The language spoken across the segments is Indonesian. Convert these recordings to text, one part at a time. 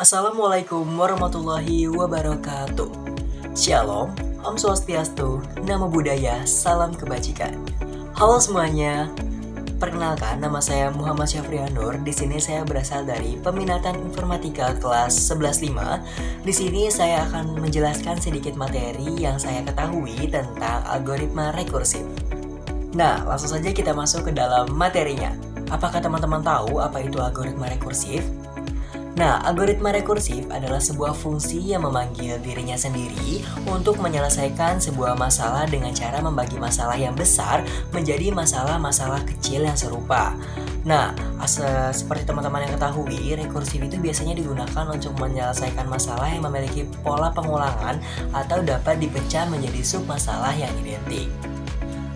Assalamualaikum warahmatullahi wabarakatuh. Shalom, Om Swastiastu, Namo Buddhaya, Salam Kebajikan. Halo semuanya, perkenalkan nama saya Muhammad Syafrianur. Di sini saya berasal dari Peminatan Informatika kelas 11.5. Di sini saya akan menjelaskan sedikit materi yang saya ketahui tentang algoritma rekursif. Nah, langsung saja kita masuk ke dalam materinya. Apakah teman-teman tahu apa itu algoritma rekursif? Nah, algoritma rekursif adalah sebuah fungsi yang memanggil dirinya sendiri untuk menyelesaikan sebuah masalah dengan cara membagi masalah yang besar menjadi masalah-masalah kecil yang serupa. Nah, seperti teman-teman yang ketahui, rekursif itu biasanya digunakan untuk menyelesaikan masalah yang memiliki pola pengulangan atau dapat dipecah menjadi sub-masalah yang identik.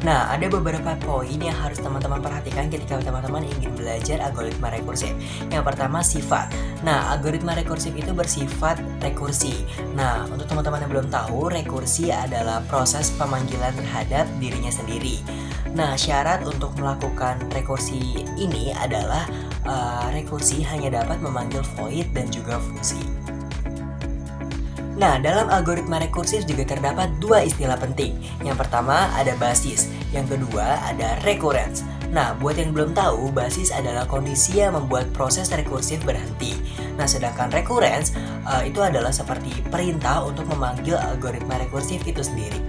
Nah, ada beberapa poin yang harus teman-teman perhatikan ketika teman-teman ingin belajar algoritma rekursif. Yang pertama, sifat. Nah, algoritma rekursif itu bersifat rekursi. Nah, untuk teman-teman yang belum tahu, rekursi adalah proses pemanggilan terhadap dirinya sendiri. Nah, syarat untuk melakukan rekursi ini adalah rekursi hanya dapat memanggil void dan juga fungsi. Nah, dalam algoritma rekursif juga terdapat dua istilah penting. Yang pertama ada basis, yang kedua ada recurrence. Nah, buat yang belum tahu, basis adalah kondisi yang membuat proses rekursif berhenti. Nah, sedangkan recurrence itu adalah seperti perintah untuk memanggil algoritma rekursif itu sendiri.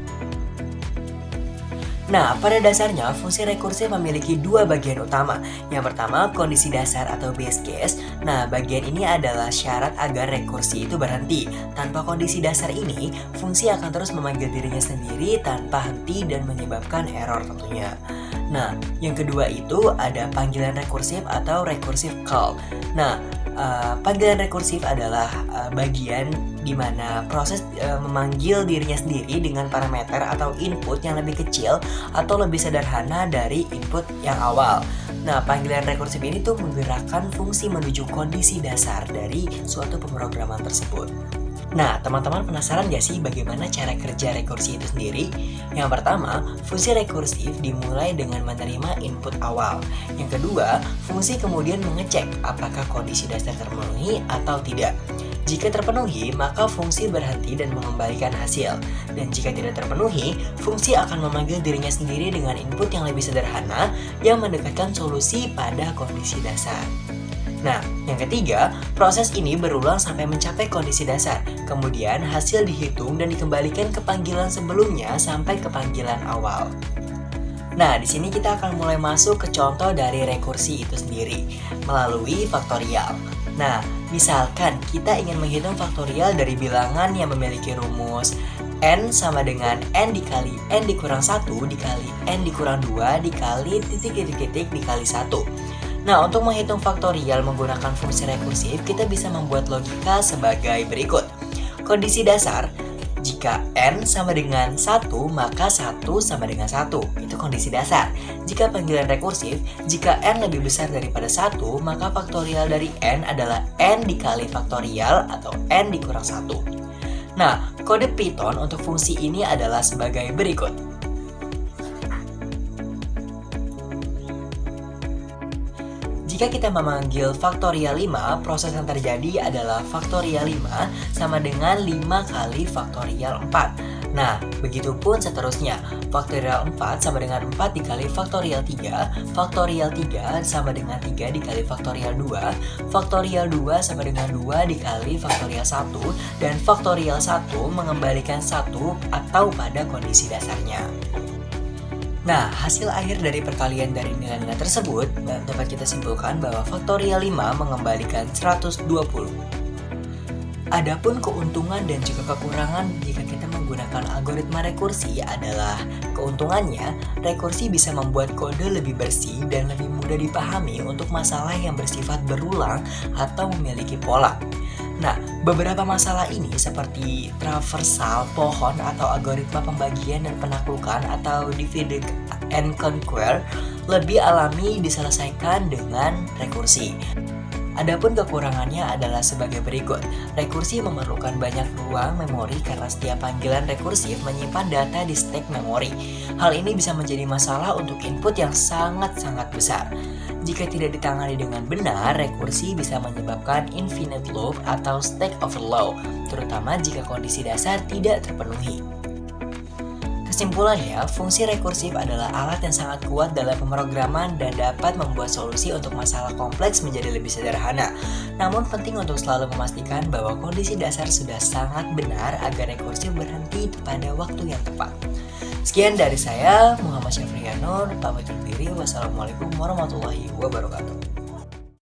Nah, pada dasarnya fungsi rekursif memiliki dua bagian utama. Yang pertama, kondisi dasar atau base case. Nah, bagian ini adalah syarat agar rekursi itu berhenti. Tanpa kondisi dasar ini, fungsi akan terus memanggil dirinya sendiri tanpa henti dan menyebabkan error tentunya. Nah, yang kedua itu ada panggilan rekursif atau recursive call. Nah, panggilan rekursif adalah bagian di mana proses memanggil dirinya sendiri dengan parameter atau input yang lebih kecil atau lebih sederhana dari input yang awal. Nah, panggilan rekursif ini tuh menggerakkan fungsi menuju kondisi dasar dari suatu pemrograman tersebut. Nah, teman-teman penasaran gak sih bagaimana cara kerja rekursi itu sendiri? Yang pertama, fungsi rekursif dimulai dengan menerima input awal. Yang kedua, fungsi kemudian mengecek apakah kondisi dasar terpenuhi atau tidak. Jika terpenuhi, maka fungsi berhenti dan mengembalikan hasil. Dan jika tidak terpenuhi, fungsi akan memanggil dirinya sendiri dengan input yang lebih sederhana yang mendekatkan solusi pada kondisi dasar. Nah, yang ketiga, proses ini berulang sampai mencapai kondisi dasar. Kemudian hasil dihitung dan dikembalikan ke panggilan sebelumnya sampai ke panggilan awal. Nah, di sini kita akan mulai masuk ke contoh dari rekursi itu sendiri melalui faktorial. Nah, misalkan kita ingin menghitung faktorial dari bilangan yang memiliki rumus n sama dengan n dikali n dikurang 1 dikali n dikurang 2 dikali titik-titik dikali 1. Nah, untuk menghitung faktorial menggunakan fungsi rekursif, kita bisa membuat logika sebagai berikut. Kondisi dasar, jika n sama dengan 1, maka 1 sama dengan 1. Itu kondisi dasar. Jika panggilan rekursif, jika n lebih besar daripada 1, maka faktorial dari n adalah n dikali faktorial atau n dikurang 1. Nah, kode Python untuk fungsi ini adalah sebagai berikut. Jika kita memanggil faktorial 5, proses yang terjadi adalah faktorial 5 sama dengan 5 kali faktorial 4. Nah, begitupun seterusnya. Faktorial 4 sama dengan 4 dikali faktorial 3, faktorial 3 sama dengan 3 dikali faktorial 2, faktorial 2 sama dengan 2 dikali faktorial 1, dan faktorial 1 mengembalikan 1 atau pada kondisi dasarnya. Nah, hasil akhir dari perkalian dari nilai-nilai tersebut dapat kita simpulkan bahwa faktorial 5 mengembalikan 120. Adapun keuntungan dan juga kekurangan jika kita menggunakan algoritma rekursi adalah keuntungannya, rekursi bisa membuat kode lebih bersih dan lebih mudah dipahami untuk masalah yang bersifat berulang atau memiliki pola. Nah, beberapa masalah ini seperti traversal, pohon atau algoritma pembagian dan penaklukan atau divide and conquer lebih alami diselesaikan dengan rekursi. Adapun kekurangannya adalah sebagai berikut. Rekursi memerlukan banyak ruang memori karena setiap panggilan rekursif menyimpan data di stack memori. Hal ini bisa menjadi masalah untuk input yang sangat-sangat besar. Jika tidak ditangani dengan benar, rekursi bisa menyebabkan infinite loop atau stack overflow, terutama jika kondisi dasar tidak terpenuhi. Kesimpulannya, fungsi rekursif adalah alat yang sangat kuat dalam pemrograman dan dapat membuat solusi untuk masalah kompleks menjadi lebih sederhana. Namun penting untuk selalu memastikan bahwa kondisi dasar sudah sangat benar agar rekursif berhenti pada waktu yang tepat. Sekian dari saya, Muhammad Syafrianur, pamit undur diri. Wassalamualaikum warahmatullahi wabarakatuh.